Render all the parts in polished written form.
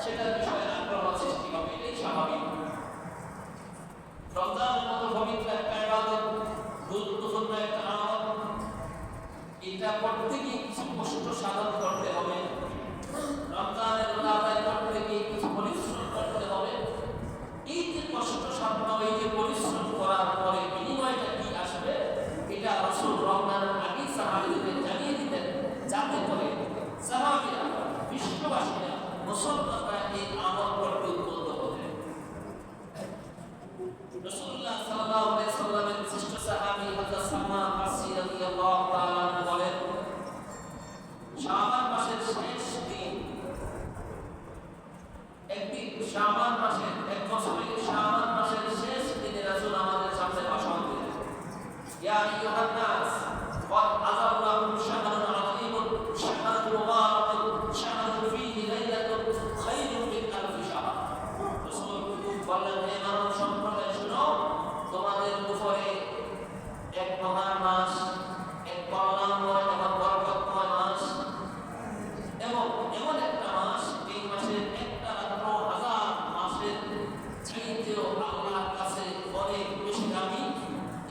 সেটার বিষয়ে আগ্রহ সৃষ্টি হবে, এটাই স্বাভাবিক। রমজানের মতো পবিত্র একটা ইবাদত, গুরুত্বপূর্ণ একটা আমল, এটা করতে গিয়ে কিছু কষ্ট সাধন করতে হবে। রমজানের রোজা আদায় করতে গিয়ে কিছু পরিশ্রম করতে হবে। এই যে কষ্ট সাধন, এই যে পরিশ্রম করার পরে বিনিময়টা কি আসবে, এটা রাসূল রমজানের আগে সাহাবীদের জানিয়ে দিতেন, যাতে করে সাহাবীরা, বিশ্ববাসীরা, মুসলমানরা এই আমল করতে উদ্বুদ্ধ হতেন। রাসূলুল্লাহ সাল্লাল্লাহু আলাইহি সাল্লামের শ্রেষ্ঠ সাহাবী হযরত সালমান ফারসি রাদিয়াল্লাহু তাআলা বলেন, শাবান মাসের শেষ দিন, একদিন শাবান মাসের, এক বছরের শাবান মাসের শেষ দিনে রাসূল আমাদের সামনে ভাষণ দিলেন, ইয়া আইয়ুহান নাস قد أظلكم شهر عظيم شهر مبارك شهر فيه ليلة خير من ألف شهر। রাসূল বললেন, হে মানব সম্প্রদায়, শুনো, তোমাদের উপরে এক মহান মাস, এক কল্যাণময় এবং বরকতময় মাস, এবং এমন একটা মাস, এই মাসের একটা রাত্র হাজার মাসের চাইতেও আল্লাহর কাছে অনেক বেশি দামি।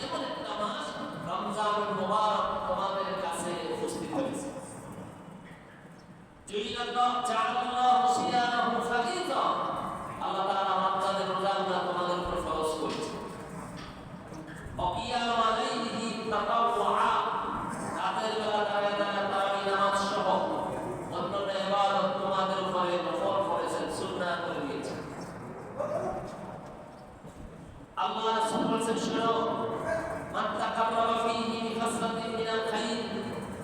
এমন একটা মাস রমজানুল মুবারক তোমাদের কাছে উপস্থিত হয়েছে। আল্লাহ তাআলা আমাদের রোজাগুলো তোমাদের উপর ফরজ করেছে। অকিয়াম আলাইহি তাতাওয়া, রাতের বেলা দাঁড়িয়ে তারাবি নামাজ সহ অন্যান্য ইবাদত তোমাদের উপরে নফল করেছেন, সুন্নাহ করে দিয়েছেন। আল্লাহ রাসূল বলেছেন, শুনো, মান তাকাররাবা ফীহি বিকাসরাতিন মিনাল খাইর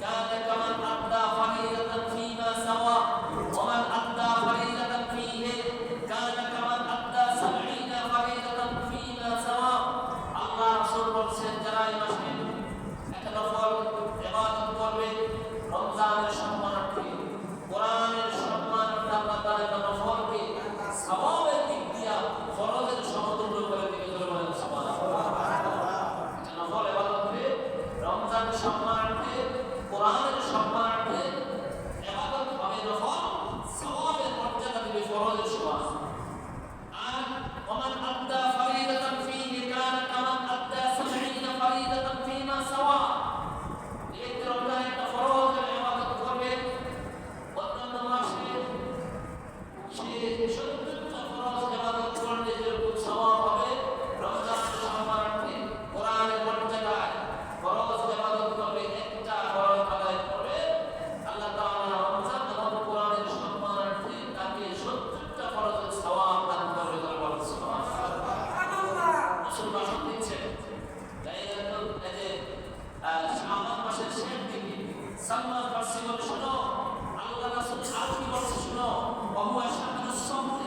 কানা কামান আদা ফরিদাতান ফীমা সাওয়া ওয়া মান আদা ফরিদাতান ফীহি কানা কামান আদা 70 ফরিদাতান ফীমা সাওয়া। আল্লাহ রাসূল বলেছেন, যারা এই মাসে একটা নফল ইবাদত করবে রমজানের সম্মানার্থে, কোরআনের সম্মানার্থে, আল্লাহ তাআলা নফলকে সওয়াবের দিক দিয়া ফরজের সমতুল্য করে দিবেন। নফল ইবাদতে রমজানের সম্মানার্থে, কোরআনের সম্মানার্থে ইবাদত হবে নফল, সওয়াবের মর্যাদা দিবে ফরজের সমান। আর ওমান আদা ফরিদাতান ফীহি কানা কামান আদা 70 ফরিদাতান ফীমা সাওয়া। এই রমজানে একটা ফরজের ইবাদত করবে, অন্যান্য মাসে সে 70টা ফরজ ইবাদত করলে যেরকম সওয়াব হবে, রমজানের সম্মানার্থে, কোরআনের মর্যাদায় ফরজ ইবাদত করবে, একটা ফরজ আদায় করবে, আল্লাহ তাআলা রমজান এবং কোরআনের সম্মানার্থে তাকে 70টা ফরজের সওয়াব দান করবে। সুবহানাল্লাহ। রাসূল ভাষণ দিচ্ছেন, লাইলাতুল শাবান মাসের শেষ দিনে সালমান ফারসি বলে, শুনো, আল্লাহ রাসূল আরবি বলছে, শুনো, ওয়া হুয়া শাহরুস সামরি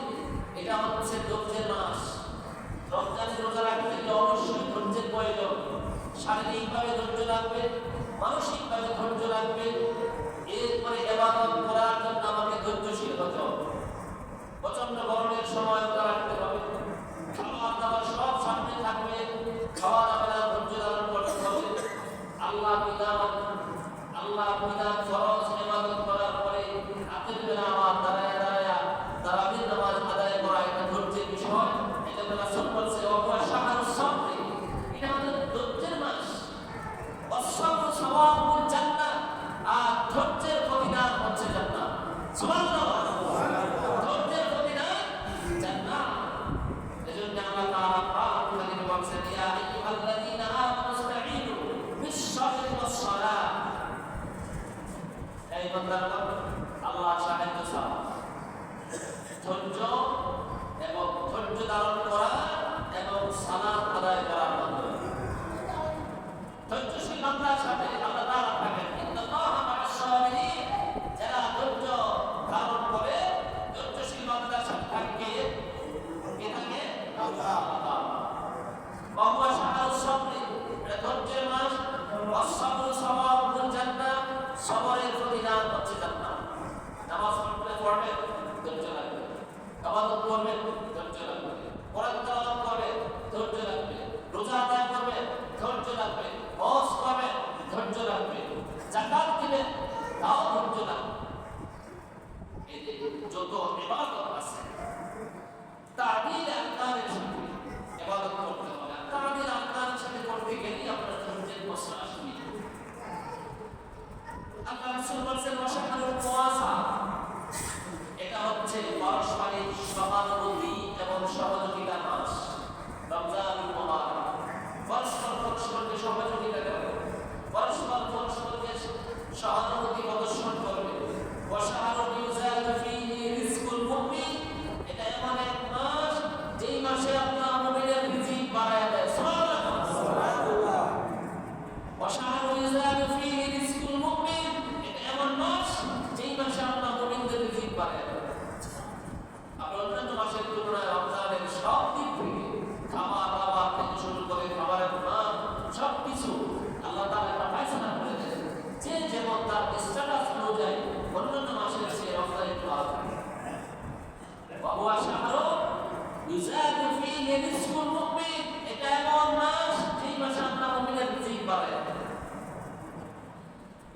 নিসফুল মুমিন, এটা এমন মাস যেই মাসে আল্লাহ মুমিনের রিজিক বাড়ায়।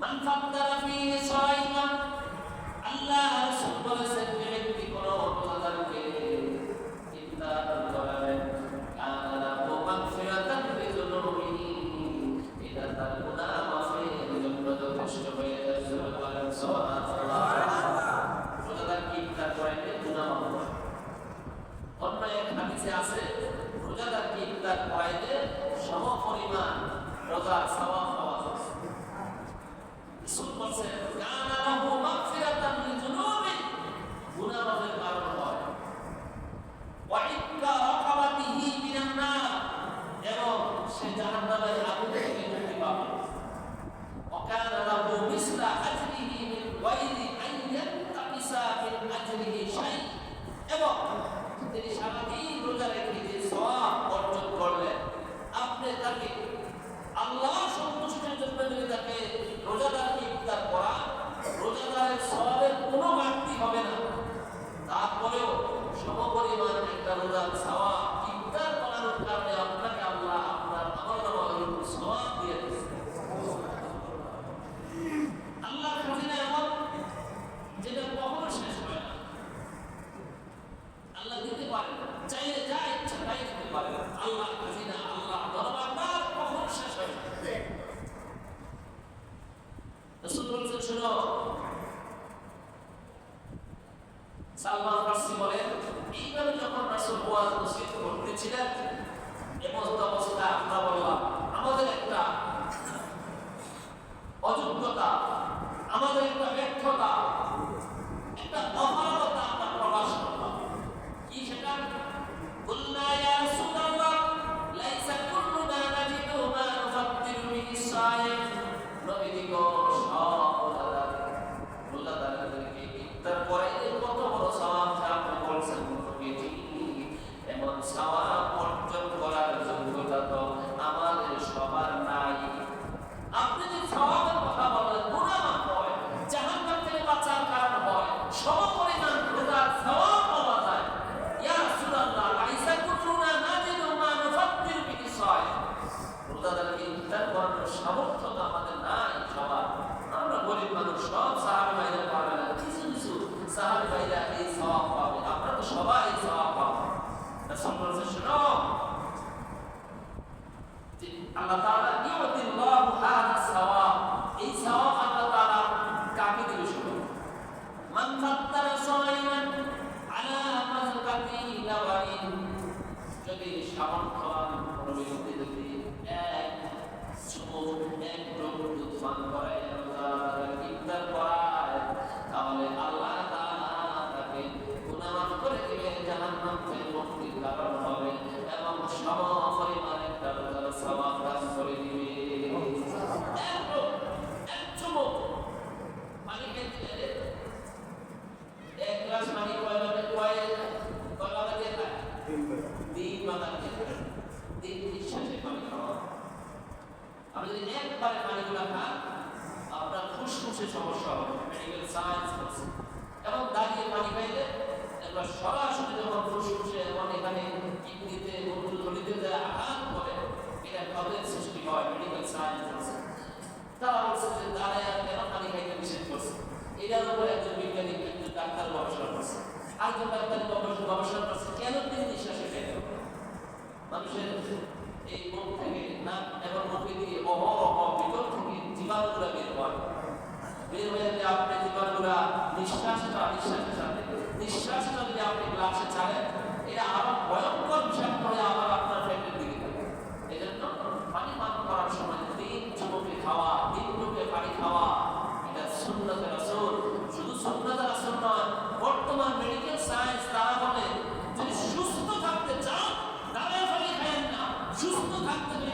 মান ফাত্তারা ফিহি সাইমান, আল্লাহ রাসূল বলেছেন যে ব্যক্তি কোন রোজাদারকে ইফতার করাবেন কানা লাহু মাগফিরাতান লিযুনুবিহি, এটা তার গুনাহ মাফের জন্য যথেষ্ট হয়ে যায়। সুবহানাল্লাহ। রোজাদারকে ইফতার করাইলে গুনাহ মাফ হয়। অন্য এক হাদিসে আছে রোজাদারকে ইফতার করাইলে সমপরিমাণ রোজার সওয়াব পাওয়া যায়। রাসূল বলেন কানা লাহু মাগফিরাতান লিযুনুবি, গুনাহ মাফের কারণ হয়। ওয়া ইক্কা রাকাবাতিহি মিনান নার, এবং সে জাহান্নামের আগুন থেকে মুক্তি পাবে। ওয়া কানা লাহু মিসলা আজরিহি মিন গায়রি আন ইয়ানতাকিসা মিন আজরিহি শাই, এবং তিনি সারাদিন রোজা রেখে যে সওয়াব অর্জন করলেন, আপনি তাকে আল্লাহর সন্তুষ্টির জন্য যদি তাকে রোজাদারকে ইফতার করা, রোজাদারের সওয়াবের কোনো ঘাটতি হবে না। তারপরেও সমপরিমাণ একটা রোজার সওয়াব ইফতার করানোর কারণে আপনাকে আল্লাহ আপনার আমলনামায় সওয়াব দিয়ে দিয়েছেন। আল্লাহর খাজিনা এমন যেটা কখনো শেষ হয় না। আল্লাহ দিতে পারেন, চাইলে যা ইচ্ছা তাই দিতে পারেন। আল্লাহ খাজিনা, আল্লাহ দরবার কখনো শেষ হয় না। রাসূল বলেছেন, শোনো, সালমান ফারসি বলেন, এইভাবে যখন রাসূল ওয়াজ নসিহত করতেছিলেন, এমন অবস্থা আমরা বললাম আমাদের একটা অযোগ্যতা, আমাদের একটা ব্যর্থতা, একটা অপারগতা আমরা প্রকাশ করলাম। কি সেটা? কুলনা ইয়া রাসূলুল্লাহ লাইসা কুল্লুনা নাজিদু মা নুফাত্তিরু বিহি সাইম, নবীজি গো, সব রোজাদারদেরকে ইফতার করাইলে কত বড় সওয়াব আপনি বলছেন নবীজি, এমন সওয়াব অর্জন করার যোগ্যতা তো আমাদের সবার নাই। আপনি যে সওয়াবের কথা বলেন, গুনাহ মাফ হয়, জাহান্নাম থেকে বাঁচার কারণ হয়, সমপরিমাণ রোজার সওয়াব পাওয়া যায়। ইয়া রাসূলুল্লাহ লাইসা কুল্লুনা নাজিদু মা নুফাত্তিরু বিহি সাইম, রোজাদারকে ইফতার করানোর সামর্থ্য তো আমাদের নাই সবার। আমরা গরিব মানুষ, সব সাহাবী ভাইরা পাবে না, কিছু কিছু সাহাবী ভাইরা এই সওয়াব পাবে, আমরা তো সবাই এই সওয়াব পাবো। রাসূল বলেছেন, শোনো, যে আল্লাহ তাআলা ইউতিল্লাহু হাযা সওয়াব, এই সওয়াব আল্লাহ তাআলা কাকে দিবে? শোনো, মান ফাত্তারা সাইমান আলা মাযকাতি লাওয়াইন, যদি সামর্থ্যবান কোনো ব্যক্তি যদি এক দুধ পান করে, রোজাদারকে ইফতার করায়, তাহলে আল্লাহ তাআলা তাকে গুনাহ মাফ করে দিবে, জাহান্নাম থেকে মুক্তির কারণ হবে, এবং সমপরিমাণ একটা রোজার সওয়াব দান করে দিবে। এক চুমুক পানি খেতে, এক গ্লাস পানি কয়ভাবে দিয়ে খায়? 3 ভাগে দিয়ে খায়। 3 নিঃশ্বাসে পানি খাওয়া। আপনি যদি একবারে পানিগুলা খান, আপনার ফুসফুসে সমস্যা হবে, মেডিকেল সায়েন্স বলছে। এবং দাঁড়িয়ে পানি খাইলে একবার সরাসরি যখন ফুসফুসে এবং এখানে কিডনিতে, মূত্রথলিতে আঘাত করে, এটা প্রবলেম সৃষ্টি হয়, মেডিকেল সায়েন্স বলছে। তারা বলছে যে দাঁড়ায় কেন পানি খাইতে নিষেধ করছে। এটার উপরে একজন বিজ্ঞানী, একজন ডাক্তার গবেষণা করছে, আরেকজন ডাক্তার গবেষণা করছে কেন 3 নিঃশ্বাসে খাইতে হবে। মানুষের এই মুখ থেকে, নাক এবং মুখে দিয়ে অহরহ ভিতর থেকে জীবাণুগুলা বের হয়। বের হয়ে গেলে আপনি জীবাণুগুলা নিঃশ্বাসটা যদি আপনি গ্লাসে ছাড়েন, এটা আরো ভয়ঙ্কর বিষাক্ত হয়ে আবার আপনার পেটের দিকে যাবে। এই জন্য পানি পান করার সময় 3 চুমুকে খাওয়া, 3 টুকে পানি খাওয়া, এটা সুন্নতে রাসূল। শুধু সুন্নতে রাসূল নয়, বর্তমান মেডিকেল সায়েন্স তারা বলে যদি সুস্থ থাকতে চান দাঁড়ায় পানি খায়েন না, সুস্থ থাকতে যদি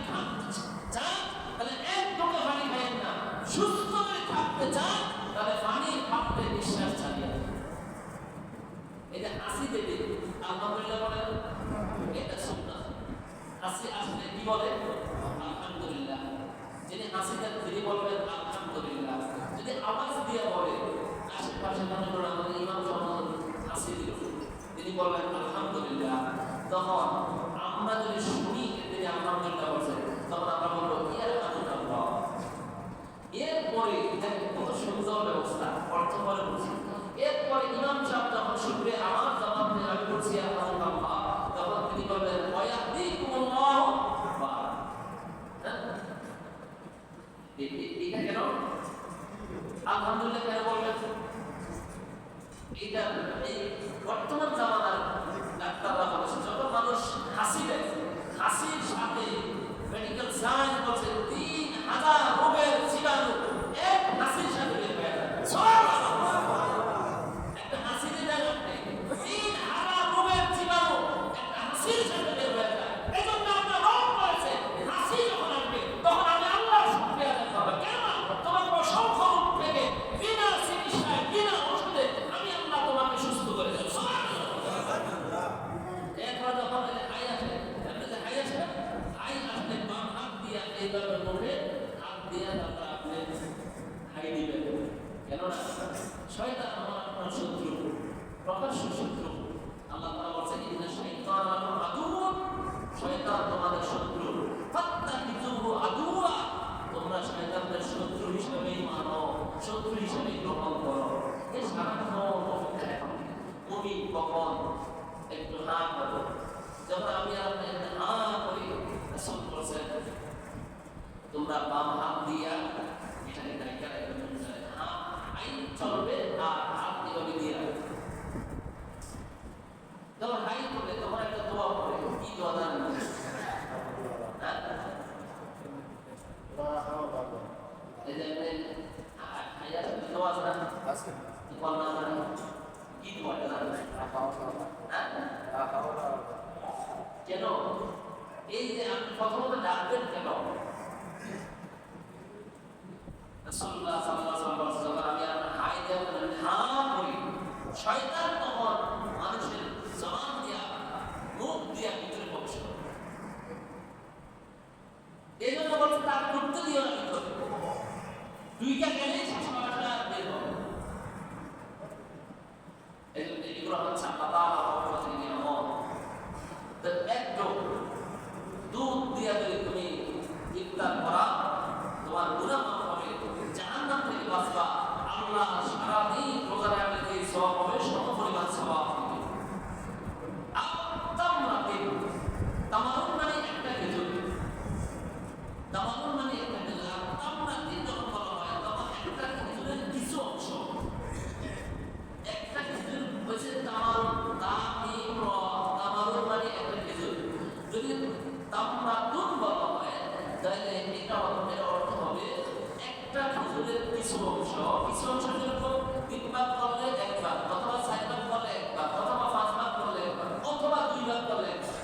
চান তাহলে 1 টোকে পানি খায়েন না, সুস্থ যদি থাকতে চান তাহলে পানির পাত্রে নিঃশ্বাস চালিয়ে দেন। এটা হাসি দেবে আলহামদুলিল্লাহ বলেন, এটা সুন্নাত। হাসি আসলে কি বলে? আলহামদুলিল্লাহ। যিনি হাসি দেন তিনি বলবেন আলহামদুলিল্লাহ। যদি আওয়াজ দিয়ে বলে, আশেপাশে মনে করেন আমাদের ইমাম সাহেব হাসি দিল, তিনি বলবেন আলহামদুলিল্লাহ, তখন আমরা যদি শুনি তিনি আলহামদুলিল্লাহ বলছেন, তখন আমরা বলবো ইয়ারহামুকাল্লাহ। এরপরে কত সুন্দর ব্যবস্থা, অর্থ পরে বলছি। এরপরে ইমাম সাহেব যখন শুনবে আমার জবাব দিয়ে আমি বলছি আলহামদুলিল্লাহ, তখন তিনি বলবেন ওয়ায়াহদিকুমুল্লাহ। এটা কেন আলহামদুলিল্লাহ কেন বলবেন? এটা এই বর্তমান জামানার ডাক্তাররা বলেছে যত মানুষ হাসি দেয়, হাসির সাথে মেডিকেল সায়েন্স বলছে 3000 রোগের জীবাণু এক হাসির সাথে বের হয়ে যায়। একটা হাসি দিলে 3000 রোগের জীবাণু একটা হাসির সাথে বের হয়ে যায়। এই জন্য আমরা রোগ করেছে হাসি যখন আসবে তখন আমি আল্লাহর শুকরিয়া আদায় করবো। কেন তোমার অসংখ্য রোগ থেকে বিনা চিকিৎসায় বিনা ওষুধে আমি আল্লাহ তোমাকে সুস্থ করে দেব। এরপর যখন আই আসে, আই আসে না, আই আসলে বাম হাত দিয়া এইভাবে মুখে হাত দিয়া তারপর আপনি খাই দিবেন। কেননা শয়তান আমার আপনার শত্রু, প্রকাশ্য শত্রু। আল্লাহ তাআলা বলেছেন ইন্না শাইতানা লাকুম আদুউন, শয়তান তোমাদের শত্রু। ফাত্তাখিযুহু আদুওয়া, তোমরা শয়তানদের শত্রু হিসেবেই মানো, শত্রু হিসেবেই গ্রহণ করো। এই সারাক্ষণ অপেক্ষায় তুমি কখন একটু না করো। যখন আমি আপনি না করি, রাসূল বলেছেন তোমরা বাম হাত দিয়া এটাকে ডাইকা হাত আইন চলবে আর হাত এভাবে দিয়ে রাখবে। যখন হাই করবে তখন একটা দোয়া পড়ে, কি দোয়া জানেন? এই যে হাইয়া দোয়া আছে না? কি বলনা জানেন? কি দোয়াটা জানেন? কেন এই যে আপনি প্রথমত ডাকবেন কেন? রাসূলুল্লাহ সাল্লাল্লাহু আলাইহি ওয়াসাল্লাম আমি আপনার হাই দেব হ্যাঁ করি, শয়তান তখন মানুষের জবান দিয়া মুখ দিয়া ভিতরে প্রবেশ করে। এই জন্য বলছে তার করতে দিও না ভিতরে, দুইটা গেলেই শাসনটা বের হবে। এগুলো হচ্ছে আল্লাহ তাআলা রহমতের নিয়ামত। তো একটু দুধ দিয়া যদি তুমি ইফতার করা তোমার গুনাহ মাফ হবে, জাহান্নাম থেকে বাঁচবা, আল্লাহ সারাদিন রোজা রাখলে যে সওয়াব হবে সমপরিমাণ সওয়াব হবে। তামরাতিন, তামারুন মানে একটা খেজুর, তামারুন মানে একটা খেজুর। আর তামরাতিন যখন বলা হয় তখন একটা খেজুরের কিছু অংশ, একটা খেজুর হচ্ছে তামারুন, তামারুন মানে একটা খেজুর। যদি তামরাতুন বলা হয় তাহলে এটা এর অর্থ হবে একটা খেজুরের কিছু অংশ। কিছু অংশ যেরকম 3 ভাগ করলে 1 ভাগ, অথবা 4 ভাগ করলে 1 ভাগ, অথবা 5 ভাগ করলে 1 ভাগ, অথবা 2 ভাগ করলে 1 ভাগ।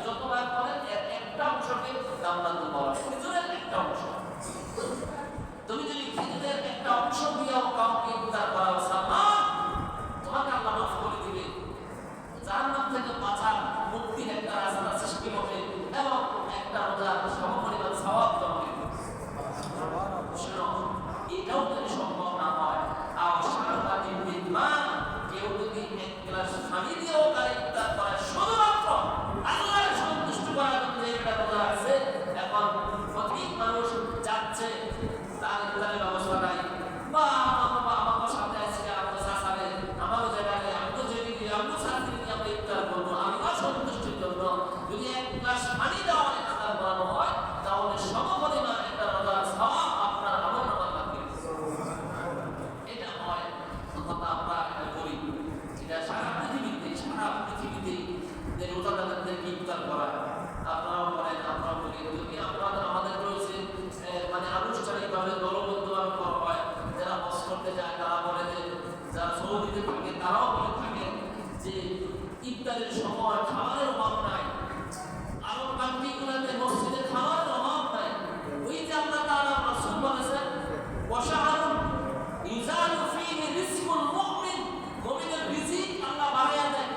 যত ভাগ করেন এর একটা অংশকে তামরাতুন বলা হয়, খেজুরের একটা অংশ। তুমি যদি খেজুরের একটা অংশ দিয়েও কাউকে ইফতার করাও সামান, তোমাকে আল্লাহ মাফ করে দিবে, জাহান্নাম থেকে বাঁচার মুক্তির একটা রাস্তা সৃষ্টি হবে এবং একটা রোজার সমপরিমাণ সওয়াব তোমাকে দিবে। শোনো, এটাও যদি সম্ভব না হয়, আর সারাটা দিন বিদ্যমান কেউ যদি 1 গ্লাস পানি দিয়েও তার ইফতার করে শুধুমাত্র আল্লাহর সন্তুষ্ট করার জন্য এটা রোজা আছে। এখন অধিক মানুষ যাচ্ছে তার ইফতারের ব্যবস্থা নাই, বা আমার সাথে আজকে আমাদের সাসারে আমারও জায়গায় আমি যেদিকে আমি সাথে আমরা ইফতার করবো আল্লাহ সন্তুষ্টির জন্য। যদি 1 গ্লাস পানি দেওয়া ইফতার করানো হয় তাহলে সমপরিমাণ একটা রোজার সওয়াব আপনার আমলনামায় লাগবে। এটা হয় কথা আমরা এটা করি, এটা সারা পৃথিবীতে যে রোজাদারদেরকে ইফতার করা আপনারাও করেন, আমরাও করি। যদি আমাদের রয়েছে মানে আনুষ্ঠানিকভাবে দলবদ্ধভাবে করা হয়, যারা হজ করতে যায় তারা বলে যে, যারা সৌদিতে থাকে তারাও বলে থাকেন যে ইফতারের সময় খাবারের অভাব নাই, আরব কান্ট্রিগুলোতে মসজিদে খাবারের অভাব নাই। ওই যে আল্লাহ তাআলা রাসূল বলেছেন ওয়াশাহরুন ইউজালু ফীহি রিজকুল মুমিন, মুমিনের রিজিক আল্লাহ বাড়ায়া দেয়।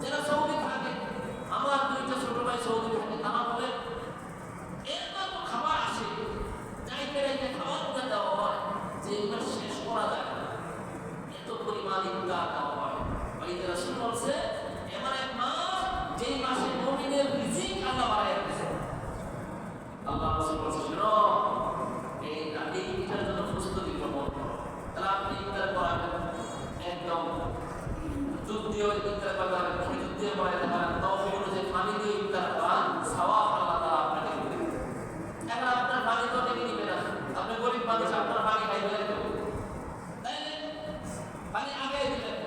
যারা সৌদি থাকে, আমার 2টা ছোট ভাই সৌদি থাকে, তারা বলে এত খাবার আসে, যাইতে যাইতে খাবার দেওয়া হয় যে এগুলো শেষ করা যায় না, এত পরিমাণ ইফতার দেওয়া হয়। ওই রাসূল বলছে এমন এক মাস যেই মাসে ইফতার করতে পারেন, খেজুর দিয়ে পড়াইতে পারেন, তৌফিক অনুযায়ী পানি দিয়ে ইফতার করান, সওয়াব আল্লাহ তাআলা আপনাকে দিবেন। এখন আপনার পানি তো দেখে নিবে না, আপনি গরিব মানুষ, আপনার পানি খাইবে না কেউ, তাই না? পানি আগে দিলেন,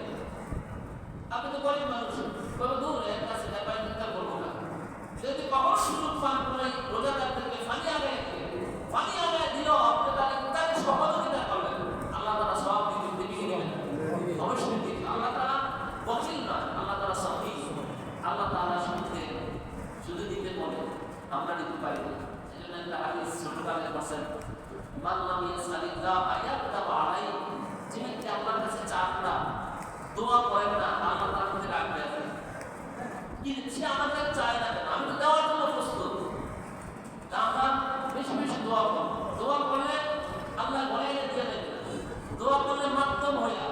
আপনি তো গরিব মানুষ, কোনো দূর এর কাছে পানি ইফতার করবো না। যদি কখন সুযোগ পান করে রোজাদারদেরকে পানি আগে দিল, আপনি তার ইফতারে সহযোগিতা করলেন, আল্লাহ তাআলা সওয়াব দিবেন কি দিবেন? অবশ্যই দিবেন। আল্লাহ তাআলা বখিল নয়, আল্লাহ তাআলা সহিহ। আল্লাহ তাআলা শুধু দিতে বলে, আমরা দিতে পারি না। এজন্য একটা হাদিস ছোটকালে বলেন, মান লাম ইয়াসআলিল্লাহ ইয়াকতাব আলাইহি, যে ব্যক্তি আল্লাহর কাছে চান না, দোয়া করেন না, আল্লাহ তার মধ্যে রাখবে আছে। কিন্তু সে আমাদের চায় না, আমি তো দেওয়ার জন্য প্রস্তুত। আমরা বেশি বেশি দোয়া করব, দোয়া করলে আল্লাহ ঘরে দিয়ে দেবে। দোয়া করলে মাধ্যম হইয়া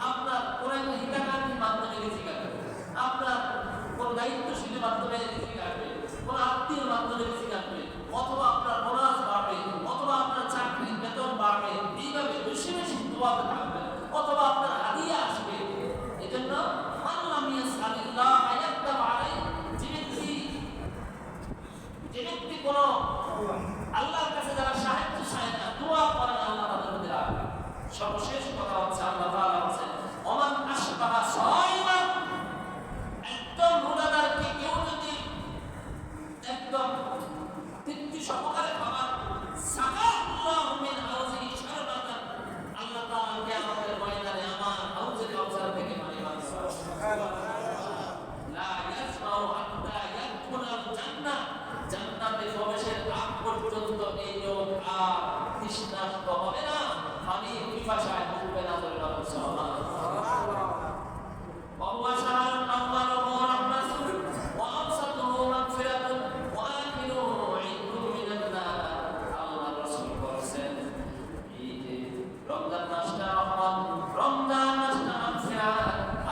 আপনার কোন হিতাকাঙ্ক্ষীর মাধ্যমে রিজিক আসবে, আপনার কোন দায়িত্বশীলের মাধ্যমে রিজিক আসবে, কোন আত্মীয়ের মাধ্যমে রিজিক আসবে, অথবা আপনার বোনাস বাড়বে, অথবা আপনার চাকরির বেতন বাড়বে। এইভাবে বেশি বেশি দোয়াতে থাকবে, অথবা আপনার হাদিয়া আসবে। এজন্য মান লাম ইয়াসআলিল্লাহ ইয়াকতাব আলাইহি, যে ব্যক্তি কোন আল্লাহর কাছে যারা সাহায্য চায় না, দোয়া করেন, আল্লাহ তাদের মধ্যে রাখবে। সর্বশেষ কথা হচ্ছে, আল্লাহ তাআলা বলেন, ওমান আশবাহা সাইমান, একদম রোজাদারকে কেউ যদি একদম তৃপ্তি সহকারে খাবার সাকাল্লাহু মিন হাউজিহি শারবাতান, আল্লাহ তাআলা কিয়ামতের ময়দানে আমার হাউজে কাউসার থেকে পানি পান লা ইয়াসমাউ হাত্তা ইয়াদখুলাল জান্নাহ, জান্নাতে প্রবেশের আগ পর্যন্ত এই লোক আর তৃষ্ণার্ত হবে না, পানির পিপাসায় ভুগবে না। বলে সুবহানাল্লাহ। ওয়া শাহরুন আউয়ালুহু রাহমাতুন ওয়া আওসাতুহু মাগফিরাতুন ওয়া আখিরুহু ইদুম মিনান নার। আল্লাহ রাসূল বলেছেন, এই যে রমজান মাসটা রহমত, রমজান মাসটা মাগফিরাত,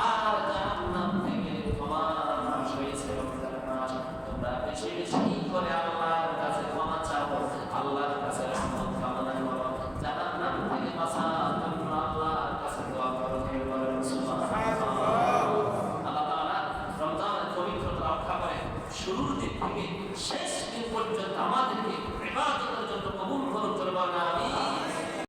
আর জাহান্নাম থেকে ক্ষমার মাস হয়েছে রমজান মাস। তোমরা বেশি বেশি করে আল্লাহর কাছে ক্ষমা চাও, আল্লাহর কাছে রহমত কামনা করো, জাহান্নাম থেকে বাঁচার জন্য আল্লাহর কাছে দোয়া করো। সুবহানাল্লাহ। আল্লাহ তাআলা রমজানের পবিত্রতা রক্ষা করে শুরুর দিন থেকে শেষ দিন পর্যন্ত আমাদেরকে ইবাদতের জন্য কবুল করুন। আমিন।